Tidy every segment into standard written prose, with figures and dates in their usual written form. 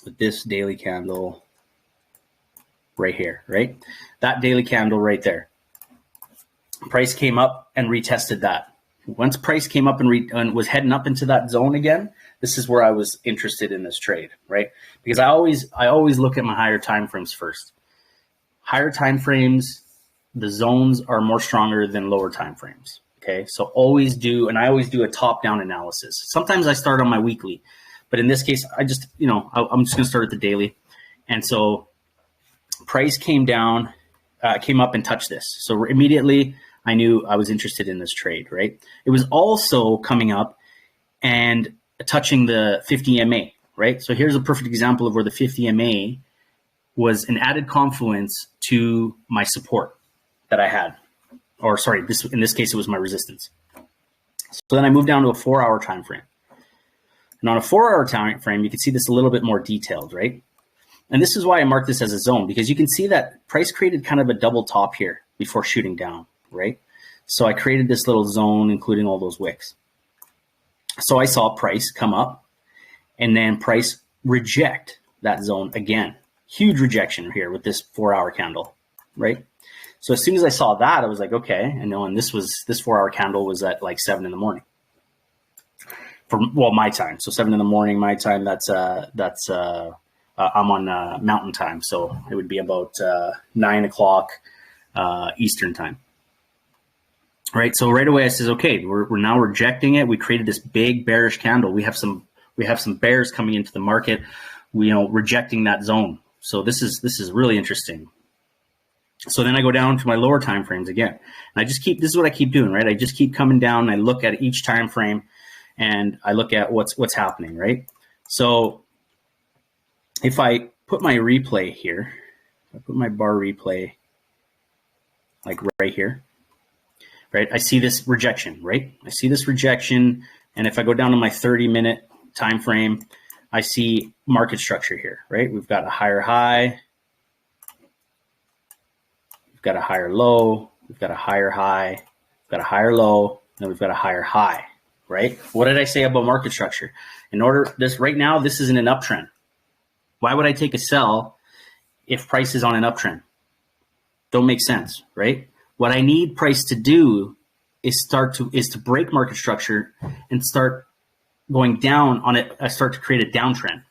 with this daily candle right here, right? That daily candle right there. Price came up and retested that. Once price came up and was heading up into that zone again, this is where I was interested in this trade, right? Because I always look at my higher time frames first. Higher time frames, the zones are more stronger than lower time frames. Okay, so I always do a top-down analysis. Sometimes I start on my weekly, but in this case, I'm just going to start at the daily. And so price came down, came up and touched this. So immediately I knew I was interested in this trade, right? It was also coming up and touching the 50 MA, right? So here's a perfect example of where the 50 MA was an added confluence to my support that I had. Or sorry, in this case, it was my resistance. So then I moved down to a 4-hour time frame. And on a 4-hour time frame, you can see this a little bit more detailed, right? And this is why I marked this as a zone, because you can see that price created kind of a double top here before shooting down, right? So I created this little zone, including all those wicks. So I saw price come up and then price reject that zone again. Huge rejection here with this 4-hour candle, right? So as soon as I saw that, I was like, okay, I know. And this 4-hour candle was at like 7 in the morning. My time. So 7 in the morning, my time. That's I'm on Mountain time, so it would be about 9 o'clock Eastern time. Right. So right away I says, okay, we're now rejecting it. We created this big bearish candle. We have some bears coming into the market. Rejecting that zone. So this is really interesting. So then I go down to my lower time frames again. And this is what I keep doing, right? I just keep coming down and I look at each time frame and I look at what's happening, right? So if I put my replay here, I put my bar replay like right here, right? I see this rejection, right? I see this rejection. And if I go down to my 30-minute time frame, I see market structure here, right? We've got a higher high. We've got a higher low, we've got a higher high, we've got a higher low, and we've got a higher high, right? What did I say about market structure? Right now, this is in an uptrend. Why would I take a sell if price is on an uptrend? Don't make sense, right? What I need price to do is to break market structure and start going down on it. I start to create a downtrend.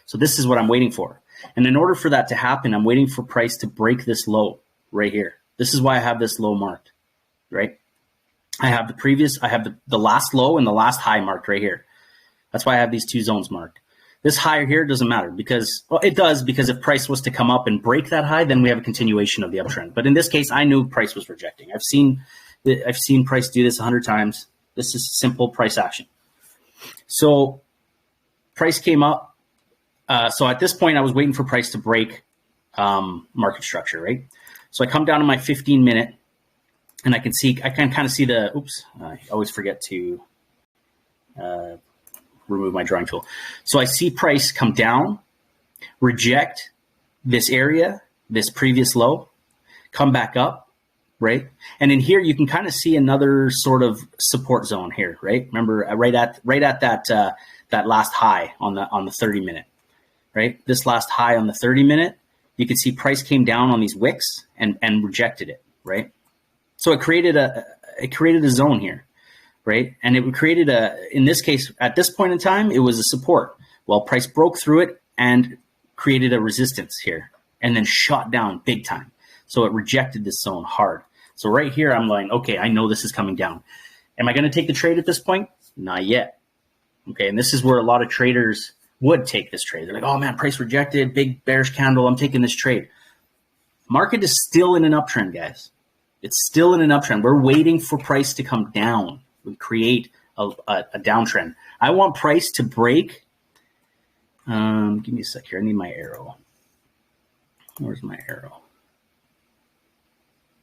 So this is what I'm waiting for. And in order for that to happen, I'm waiting for price to break this low right here. This is why I have this low marked, right? I have the last low and the last high marked right here. That's why I have these two zones marked. This higher here doesn't matter because it does, because if price was to come up and break that high, then we have a continuation of the uptrend. But in this case, I knew price was rejecting. I've seen price do this 100 times. This is simple price action. So price came up. So at this point, I was waiting for price to break market structure, right? So I come down to my 15-minute, and I can kind of see the. Oops, I always forget to remove my drawing tool. So I see price come down, reject this area, this previous low, come back up, right? And in here you can kind of see another sort of support zone here, right? Remember, right at that last high on the 30-minute, right? This last high on the 30-minute. You can see price came down on these wicks and rejected it, right? So it created a zone here, right? And it created in this case, at this point in time, it was a support. Well, price broke through it and created a resistance here and then shot down big time. So it rejected this zone hard. So right here, I'm like, okay, I know this is coming down. Am I going to take the trade at this point? Not yet. Okay, and this is where a lot of traders would take this trade. They're like, oh man, price rejected, big bearish candle, I'm taking this trade. Market is still in an uptrend, guys. It's still in an uptrend. We're waiting for price to come down and create a downtrend. I want price to break. Give me a sec here. I need my arrow. Where's my arrow?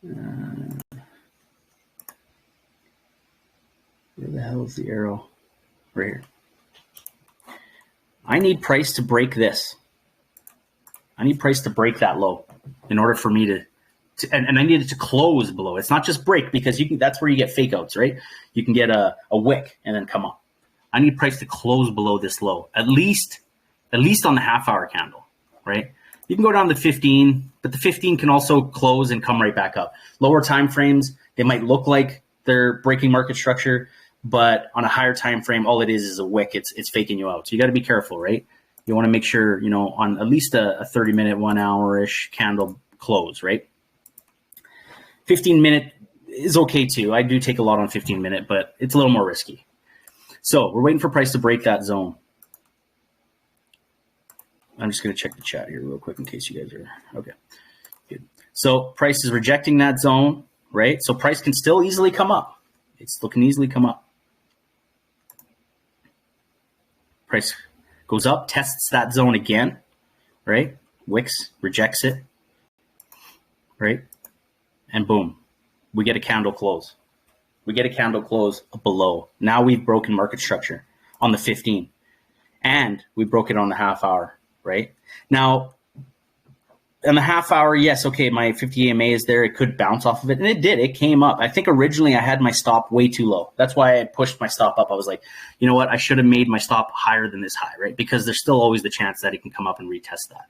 Where the hell is the arrow? Right here. I need price to break this. I need price to break that low in order for me to and I need it to close below. It's not just break, because that's where you get fake outs, right? You can get a wick and then come up. I need price to close below this low, at least at least on the half-hour candle, right? You can go down to 15, but the 15 can also close and come right back up. Lower time frames, they might look like they're breaking market structure, but on a higher time frame, all it is a wick. It's faking you out. So you got to be careful, right? You want to make sure, you know, on at least a 30-minute, 1 hour-ish candle close, right? 15-minute is okay too. I do take a lot on 15-minute, but it's a little more risky. So we're waiting for price to break that zone. I'm just going to check the chat here real quick in case you guys are okay. Good. So price is rejecting that zone, right? So price can still easily come up. It still can easily come up. Price goes up, tests that zone again, right? Wicks, rejects it, right? And boom, we get a candle close. We get a candle close below. Now we've broken market structure on the 15, and we broke it on the half hour, right? Now, on the half hour, yes, okay, my 50 EMA is there. It could bounce off of it, and it did. It came up. I think originally I had my stop way too low. That's why I pushed my stop up. I was like, you know what? I should have made my stop higher than this high, right? Because there's still always the chance that it can come up and retest that.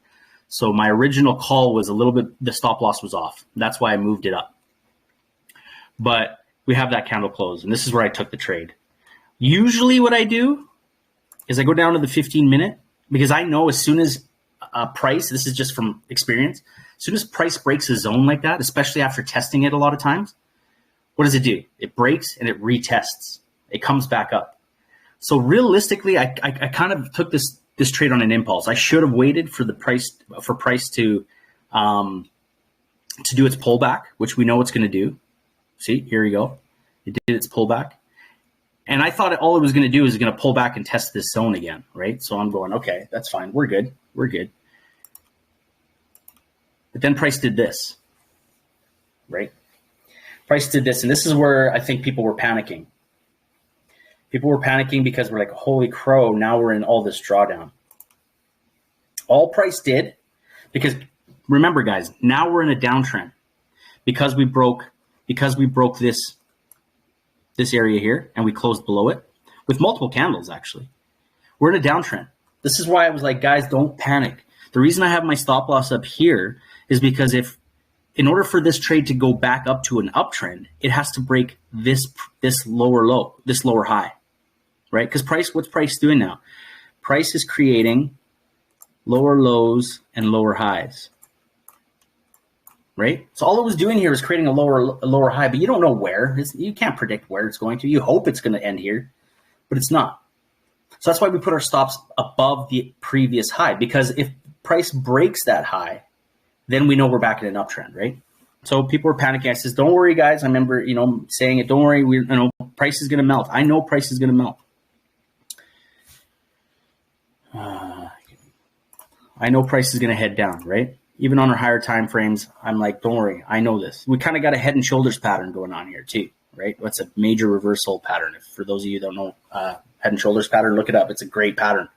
So my original call was a little bit, the stop loss was off. That's why I moved it up. But we have that candle close, and this is where I took the trade. Usually what I do is I go down to the 15-minute, because I know as soon as price, this is just from experience, as soon as price breaks a zone like that, especially after testing it a lot of times, what does it do? It breaks and it retests. It comes back up. So realistically, I kind of took this trade on an impulse. I should have waited for price to do its pullback, which we know it's going to do. See, here you go. It did its pullback. And I thought all it was going to do is going to pull back and test this zone again, right? So I'm going, okay, that's fine. We're good. We're good. But then price did this, right? Price did this. And this is where I think people were panicking. People were panicking because we're like, holy crow, now we're in all this drawdown. All price did, because remember, guys, now we're in a downtrend because we broke this area here and we closed below it with multiple candles. Actually, we're in a downtrend. This is why I was like, guys, don't panic. The reason I have my stop loss up here is because in order for this trade to go back up to an uptrend, it has to break this lower low, this lower high, right? Because what's price doing now? Price is creating lower lows and lower highs, right? So all it was doing here was creating a lower high, but you don't know where. You can't predict where it's going to. You hope it's going to end here, but it's not. So that's why we put our stops above the previous high, because if price breaks that high, then we know we're back in an uptrend, right? So people were panicking. I says, don't worry, guys. I remember, saying it. Don't worry. Price is going to melt. I know price is going to melt. I know price is going to head down, right? Even on our higher time frames, I'm like, don't worry. I know this. We kind of got a head and shoulders pattern going on here too, right? What's a major reversal pattern? For those of you that don't know head and shoulders pattern, look it up. It's a great pattern.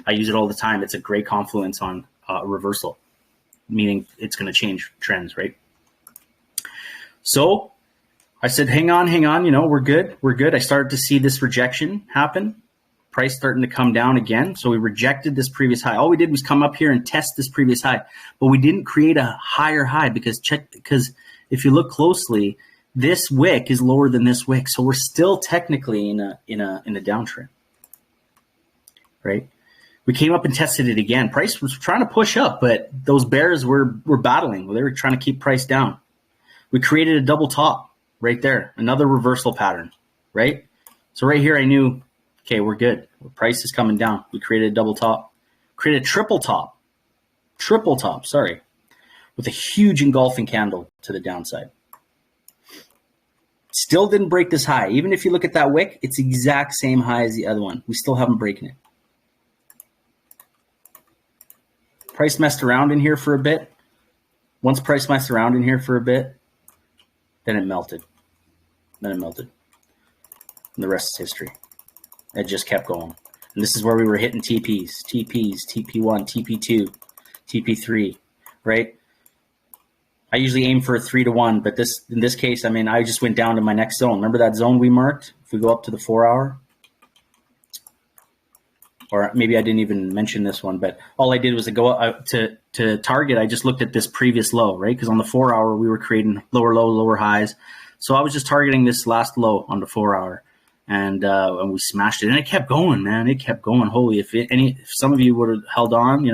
I use it all the time. It's a great confluence on reversal, meaning it's going to change trends, right? So I said, hang on, we're good. We're good. I started to see this rejection happen. Price starting to come down again. So we rejected this previous high. All we did was come up here and test this previous high, but we didn't create a higher high because if you look closely, this wick is lower than this wick. So we're still technically in a downtrend, right? We came up and tested it again. Price was trying to push up, but those bears were battling. They were trying to keep price down. We created a double top right there, another reversal pattern, right? So right here, I knew, okay, we're good. Price is coming down. We created a double top, created a triple top, with a huge engulfing candle to the downside. Still didn't break this high. Even if you look at that wick, it's the exact same high as the other one. We still haven't broken it. Price messed around in here for a bit. Once price messed around in here for a bit, then it melted. And the rest is history. It just kept going. And this is where we were hitting TPs, TP1, TP2, TP3, right? I usually aim for a 3-to-1, but in this case, I just went down to my next zone. Remember that zone we marked? If we go up to the 4 hour, or maybe I didn't even mention this one, but all I did was go out to target. I just looked at this previous low, right? Because on the 4 hour, we were creating lower low, lower highs. So I was just targeting this last low on the 4 hour, and we smashed it. And it kept going, man. It kept going. Holy, if some of you would have held on,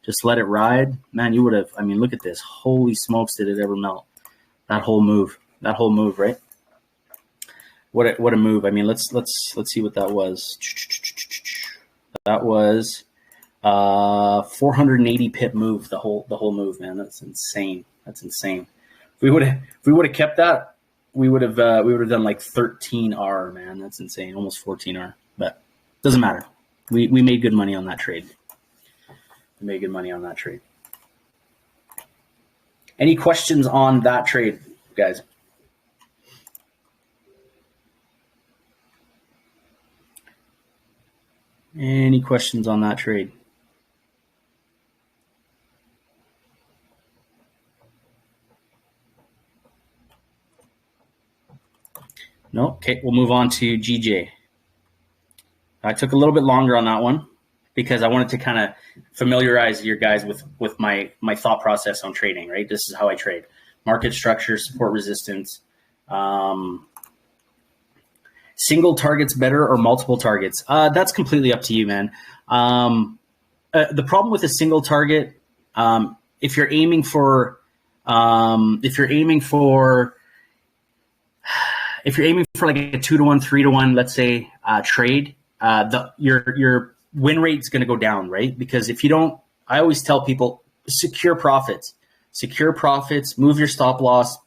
just let it ride, man, you would have. I mean, look at this. Holy smokes, did it ever melt? That whole move, right? What a move. I mean, let's see what that was. That was 480 pip move, the whole move, man. That's insane. If we would have kept that, we would have done like 13R, man. That's insane. Almost 14R. But doesn't matter. We made good money on that trade. Any questions on that trade, guys? Any questions on that trade? No? Okay, we'll move on to GJ. I took a little bit longer on that one because I wanted to kind of familiarize your guys with my thought process on trading, right? This is how I trade. Market structure, support resistance. Single targets better or multiple targets? That's completely up to you, man. The problem with a single target, if you're aiming for like a 2-to-1, 3-to-1, let's say, trade, your win rate is going to go down, right? Because if you don't, I always tell people, secure profits, move your stop loss,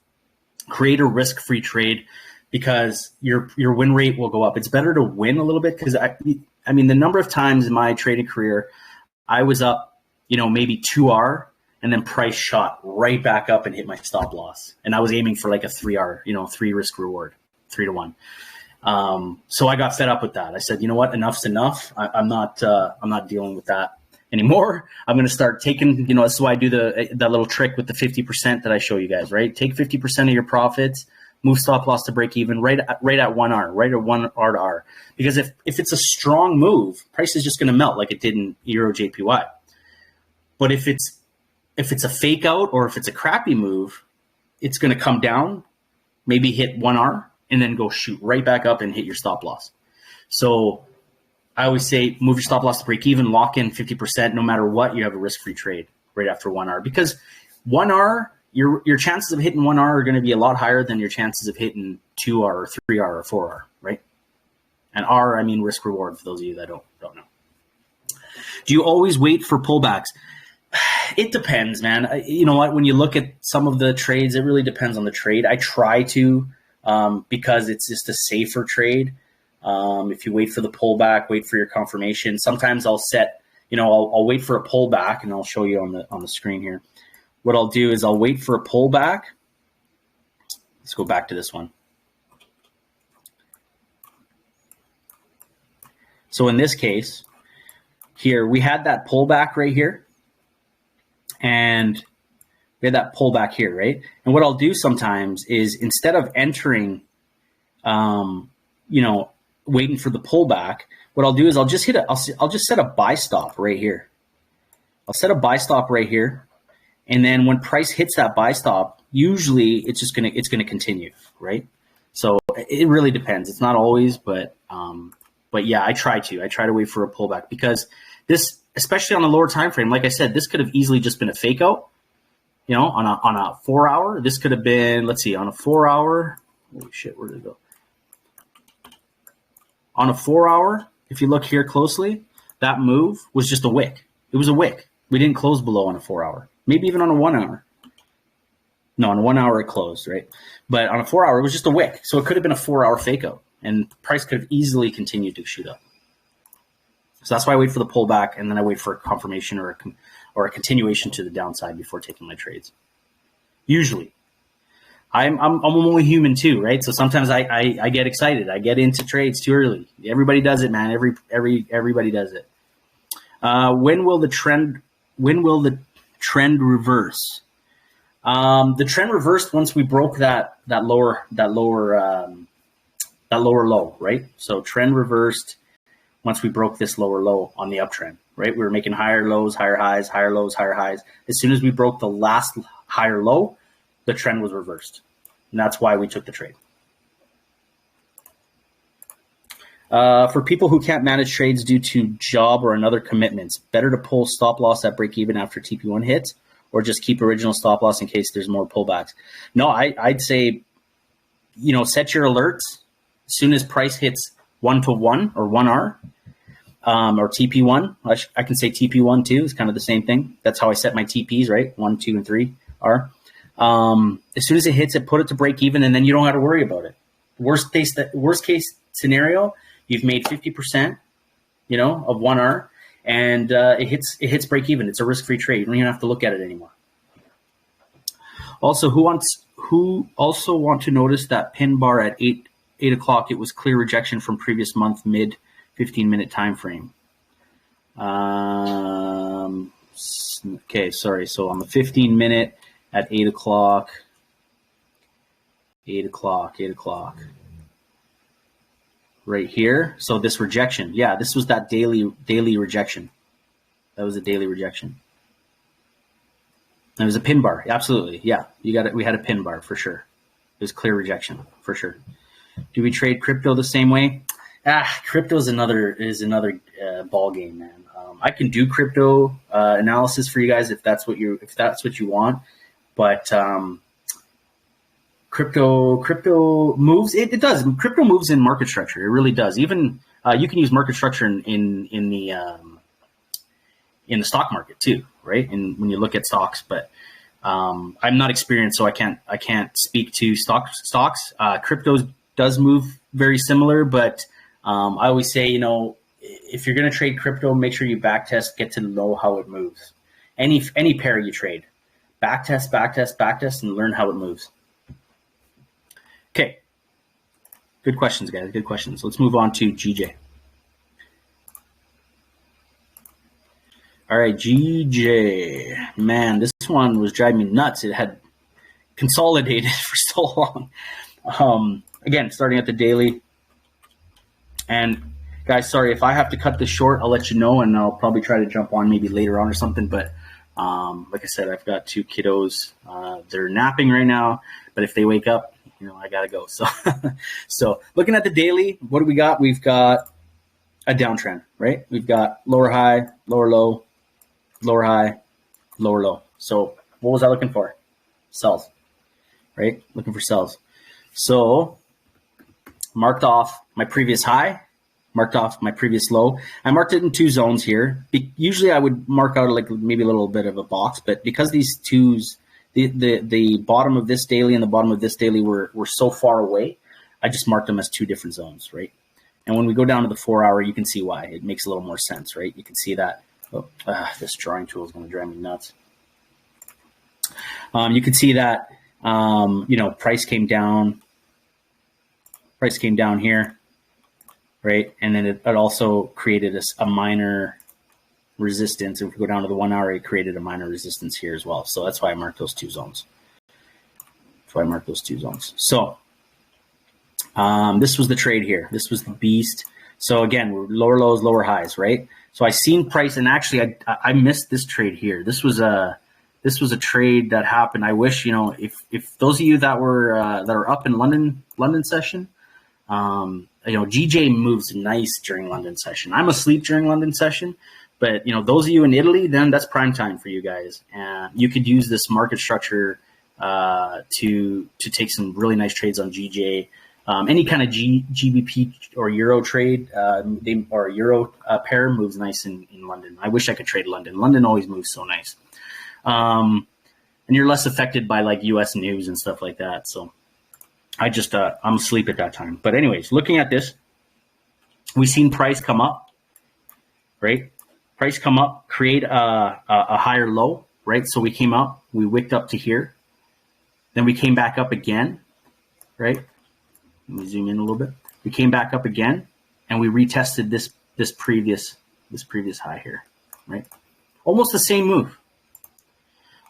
create a risk-free trade, because your win rate will go up. It's better to win a little bit, because I mean, the number of times in my trading career, I was up, maybe 2R, and then price shot right back up and hit my stop loss. And I was aiming for like a 3R, 3 risk reward, 3-to-1. So I got fed up with that. I said, you know what, enough's enough. I'm not dealing with that anymore. I'm going to start taking, that's why I do that little trick with the 50% that I show you guys, right? Take 50% of your profits, move stop loss to break even right at 1R, right at 1R to R. Because if it's a strong move, price is just going to melt like it did in Euro JPY. But if it's a fake out or if it's a crappy move, it's going to come down, maybe hit 1R, and then go shoot right back up and hit your stop loss. So I always say move your stop loss to break even, lock in 50%. No matter what, you have a risk-free trade right after 1R. Because 1R, your chances of hitting 1R are going to be a lot higher than your chances of hitting 2R or 3R or 4R, right? And R, I mean risk reward, for those of you that don't know. Do you always wait for pullbacks? It depends, man. You know what? When you look at some of the trades, it really depends on the trade. I try to, because it's just a safer trade. If you wait for the pullback, wait for your confirmation. Sometimes I'll set, I'll wait for a pullback, and I'll show you on the screen here. What I'll do is I'll wait for a pullback. Let's go back to this one. So in this case, here we had that pullback right here, and we had that pullback here, right? And what I'll do sometimes is, instead of entering, waiting for the pullback, what I'll do is I'll just set a buy stop right here. I'll set a buy stop right here. And then when price hits that buy stop, usually it's gonna continue, right? So it really depends. It's not always, but yeah, I try to wait for a pullback, because this, especially on a lower time frame, like I said, this could have easily just been a fake out. On a 4 hour, this could have been, let's see, on a 4 hour. Holy shit, where did it go? On a 4 hour, if you look here closely, that move was just a wick. It was a wick. We didn't close below on a 4 hour. Maybe even on a 1 hour. No, on a 1 hour it closed, right? But on a 4 hour, it was just a wick. So it could have been a 4 hour fake out, and price could have easily continued to shoot up. So that's why I wait for the pullback, and then I wait for a confirmation or a continuation to the downside before taking my trades. Usually. I'm only human too, right? So sometimes I get excited. I get into trades too early. Everybody does it, man. Everybody does it. When will the trend reverse? The trend reversed once we broke that lower low, right? So trend reversed once we broke this lower low on the uptrend, right? We were making higher lows, higher highs, higher lows, higher highs. As soon as we broke the last higher low, the trend was reversed. And that's why we took the trade. For people who can't manage trades due to job or another commitments, better to pull stop loss at break even after TP1 hits, or just keep original stop loss in case there's more pullbacks? No, I'd say, set your alerts as soon as price hits 1-to-1 or 1R, or TP1. I can say TP1 too. It's kind of the same thing. That's how I set my TPs, right? 1, 2, and 3 R. As soon as it hits it, put it to break even, and then you don't have to worry about it. Worst case scenario, you've made 50%, of 1R, and it hits break even. It's a risk-free trade. You don't even have to look at it anymore. Also, who also want to notice that pin bar at 8 o'clock? It was clear rejection from previous month mid 15-minute time frame. Okay, sorry. So on the 15-minute at 8 o'clock. 8 o'clock. Right here. So this rejection. Yeah, this was that daily rejection. That was a daily rejection. It was a pin bar. Absolutely. Yeah, you got it. We had a pin bar for sure. It was clear rejection for sure. Do we trade crypto the same way? Crypto is another ball game, man. I can do crypto analysis for you guys if that's what you want, but crypto moves. It does. Crypto moves in market structure. It really does. Even you can use market structure in the stock market too, right? And when you look at stocks, but I'm not experienced, so I can't speak to stocks. Crypto does move very similar, but I always say, if you're going to trade crypto, make sure you back test, get to know how it moves. Any pair you trade, back test, and learn how it moves. Okay. Good questions, guys. Good questions. Let's move on to GJ. All right, GJ. Man, this one was driving me nuts. It had consolidated for so long. Again, starting at the daily. And guys, sorry, if I have to cut this short, I'll let you know, and I'll probably try to jump on maybe later on or something. But like I said, I've got 2 kiddos. They're napping right now, but if they wake up, I got to go. So looking at the daily, what do we got? We've got a downtrend, right? We've got lower high, lower low, lower high, lower low. So what was I looking for? Sells, right? Looking for sells. So marked off my previous high, marked off my previous low. I marked it in 2 zones here. Usually I would mark out like maybe a little bit of a box, but because these twos, the bottom of this daily and the bottom of this daily were so far away, I just marked them as 2 different zones, right? And when we go down to the 4-hour, you can see why. It makes a little more sense, right? You can see that. This drawing tool is going to drive me nuts. You can see that, price came down. Price came down here, right? And then it also created a minor resistance. If we go down to the 1 hour, it created a minor resistance here as well. So that's why I marked those 2 zones. So this was the trade here. This was the beast. So again, we're lower lows, lower highs, right? So I seen price, and actually I missed this trade here. This was a trade that happened. I wish, if those of you that are up in London session, GJ moves nice during London session. I'm asleep during London session, but those of you in Italy, then that's prime time for you guys. And you could use this market structure to take some really nice trades on GJ. Any kind of GBP or Euro trade, or Euro pair moves nice in London. I wish I could trade London. London always moves so nice. And you're less affected by like US news and stuff like that. So I'm asleep at that time. But anyways, looking at this, we've seen price come up, right? Price come up, create a higher low, right? So we came up, we wicked up to here. Then we came back up again, right? Let me zoom in a little bit. We came back up again, and we retested this previous high here, right? Almost the same move.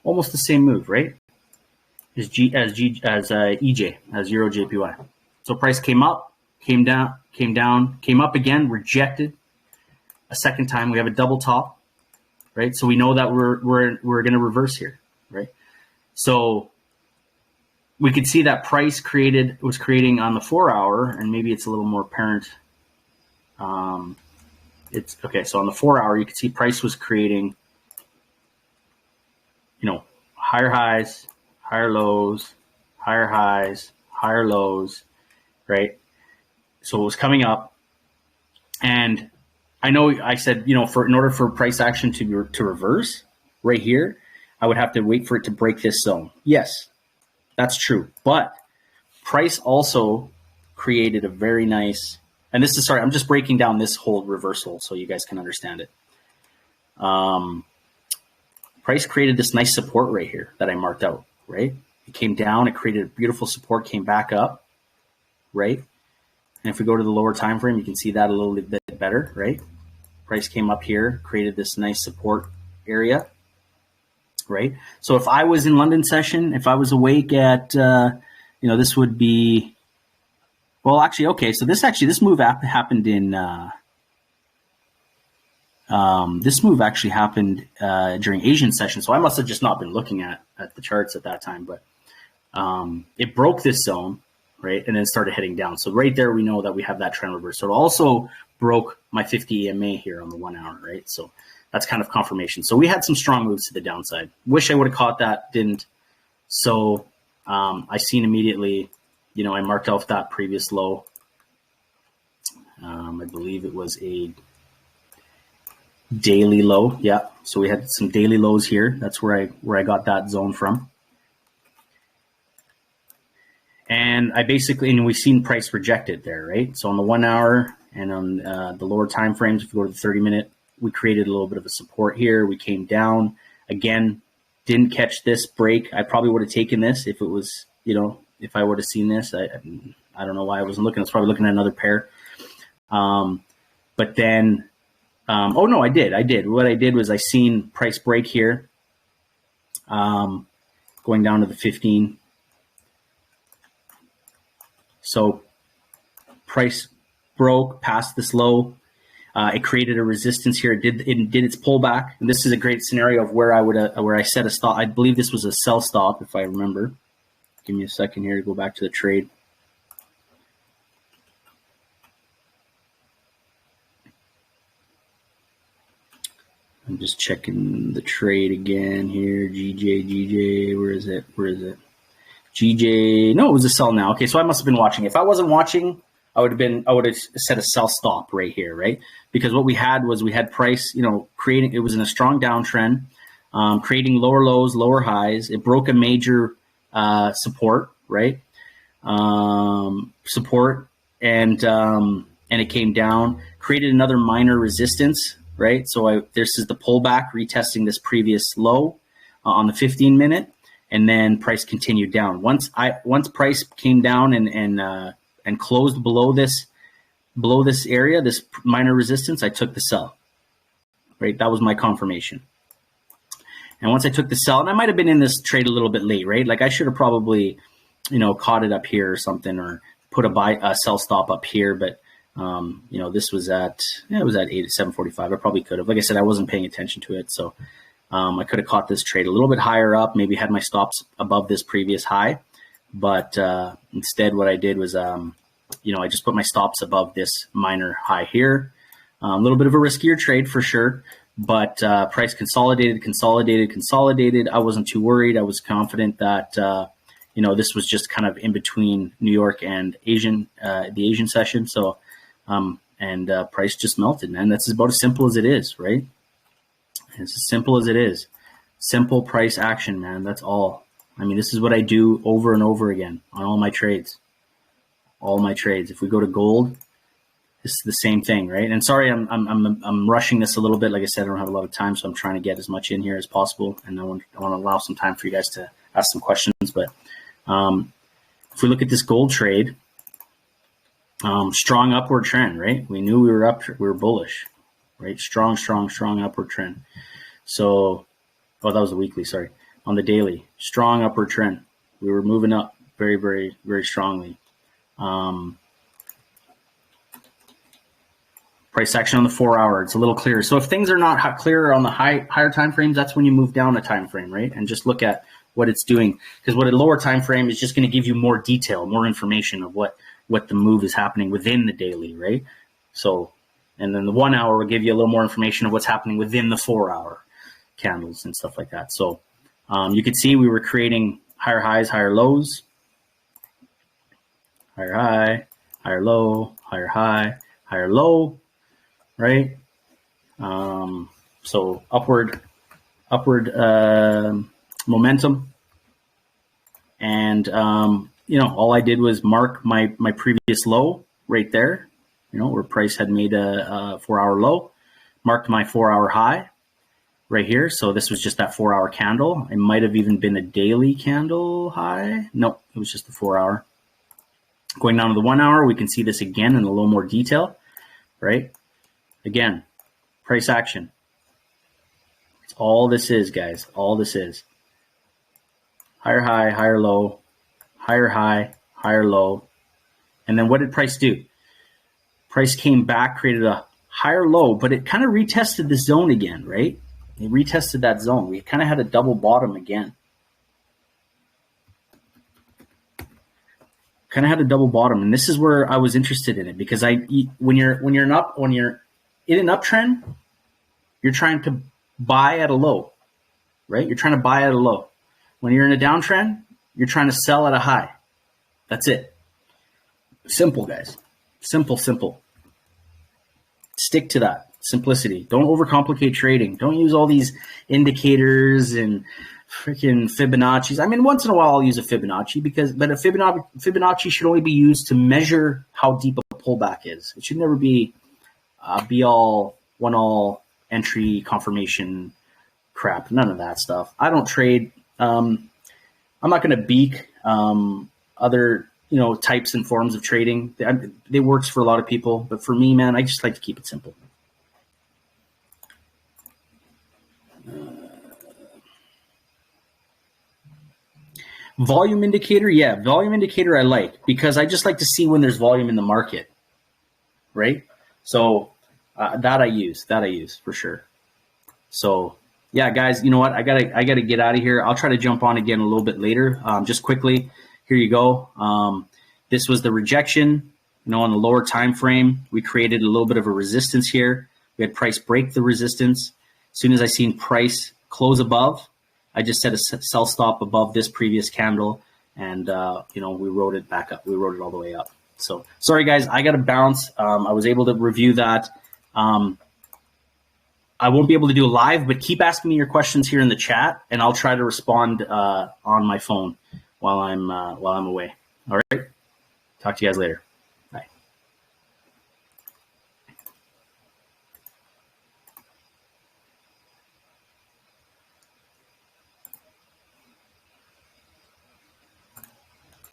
Right? As EJ, as Euro JPY. So price came up, came down, came up again, rejected, a second time. We have a double top, right? So we know that we're going to reverse here, right? So we could see that price was creating on the 4 hour, and maybe it's a little more apparent. It's okay. So on the 4 hour, you can see price was creating, you know, higher highs, higher lows, higher highs, higher lows, right? So it was coming up, and I know I said, you know, in order for price action to reverse right here, I would have to wait for it to break this zone. Yes, that's true. But price also created a very nice, and this is, sorry, I'm just breaking down this whole reversal so you guys can understand it. Price created this nice support right here that I marked out, right? It came down, it created a beautiful support, came back up, right? And if we go to the lower time frame, you can see that a little bit better, right? Price came up here, created this nice support area, right? So if I was in London session, if I was awake at, you know, this would be, well, actually, okay. So this move happened in, this move actually happened during Asian session. So I must have just not been looking at the charts at that time, but it broke this zone, right? And then started heading down. So right there, we know that we have that trend reverse. So it also broke my 50 EMA here on the 1 hour, right? So that's kind of confirmation. So we had some strong moves to the downside. Wish I would have caught that, didn't. So I seen immediately, you know, I marked off that previous low. I believe it was a daily low. Yeah. So we had some daily lows here. That's where I got that zone from. And I basically, and we've seen price rejected there, right? So on the 1 hour and on the lower time frames, if you go to the 30-minute, we created a little bit of a support here. We came down again, didn't catch this break. I probably would have taken this if it was, you know, if I would have seen this. I don't know why I wasn't looking. I was probably looking at another pair. But then, oh no, I did. What I did was I seen price break here, going down to the 15. So price broke past this low. It created a resistance here. It did its pullback. And this is a great scenario of where I set a stop. I believe this was a sell stop, if I remember. Give me a second here to go back to the trade. I'm just checking the trade again here. GJ, where is it? GJ, no, it was a sell now. Okay, so I must have been watching. If I wasn't watching, I would have set a sell stop right here, right? Because what we had price, you know, it was in a strong downtrend, creating lower lows, lower highs. It broke a major support, right? Support, and it came down, created another minor resistance, right? So this is the pullback, retesting this previous low on the 15-minute. And then price continued down. Once price came down and closed below this area, this minor resistance, I took the sell. Right, that was my confirmation. And once I took the sell, and I might have been in this trade a little bit late, right? Like I should have probably, you know, caught it up here or something, or put a sell stop up here. But you know, this was at 7:45. I probably could have. Like I said, I wasn't paying attention to it, so. I could have caught this trade a little bit higher up, maybe had my stops above this previous high. But instead what I did was, you know, I just put my stops above this minor high here. A little bit of a riskier trade for sure, but price consolidated. I wasn't too worried. I was confident that, you know, this was just kind of in between New York and the Asian session. So, price just melted, man. That's about as simple as it is, right? It's as simple as it is. Simple price action, man. That's all. I mean, this is what I do over and over again on all my trades. All my trades. If we go to gold, this is the same thing, right? And sorry, I'm rushing this a little bit. Like I said, I don't have a lot of time, so I'm trying to get as much in here as possible, and I want to allow some time for you guys to ask some questions. But if we look at this gold trade, strong upward trend, right? We knew we were bullish. Right, strong upward trend. So, that was the weekly. Sorry, on the daily, strong upward trend. We were moving up very, very, very strongly. Price action on the 4 hour, it's a little clearer. So if things are not clear on the higher time frames, that's when you move down a time frame, right? And just look at what it's doing, because what a lower time frame is just going to give you more detail, more information of what the move is happening within the daily, right? So, and then the 1 hour will give you a little more information of what's happening within the 4 hour candles and stuff like that. So you could see we were creating higher highs, higher lows, higher high, higher low, higher high, higher low, right? So upward momentum. And, all I did was mark my previous low right there, where price had made a 4 hour low, marked my 4 hour high right here. So this was just that 4 hour candle. It might have even been a daily candle high. No, it was just the 4 hour. Going down to the 1 hour, we can see this again in a little more detail, right? Again, price action. It's all this is, guys. All this is. Higher high, higher low, higher high, higher low. And then what did price do? Price came back, created a higher low, but it kind of retested the zone again, right? It retested that zone. We kind of had a double bottom again. Kind of had a double bottom, and this is where I was interested in it, because when you're in an uptrend, you're trying to buy at a low, right? You're trying to buy at a low. When you're in a downtrend, you're trying to sell at a high. That's it. Simple, guys. Simple. Stick to that. Simplicity. Don't overcomplicate trading. Don't use all these indicators and freaking Fibonacci's. I mean, once in a while I'll use a Fibonacci, but a Fibonacci should only be used to measure how deep a pullback is. It should never be be all, one all entry confirmation crap. None of that stuff. I don't trade. I'm not going to beak other types and forms of trading. It works for a lot of people, but for me, man, I just like to keep it simple. Volume indicator, yeah, volume indicator I like, because I just like to see when there's volume in the market, right? So that I use for sure. So yeah, guys, you know what? I gotta get out of here. I'll try to jump on again a little bit later. Just quickly, here you go. This was the rejection. On the lower time frame, we created a little bit of a resistance here. We had price break the resistance. As soon as I seen price close above, I just set a sell stop above this previous candle, and we rode it back up. We rode it all the way up. So sorry, guys, I got to bounce. I was able to review that. I won't be able to do a live, but keep asking me your questions here in the chat, and I'll try to respond on my phone while I'm away. All right. Talk to you guys later.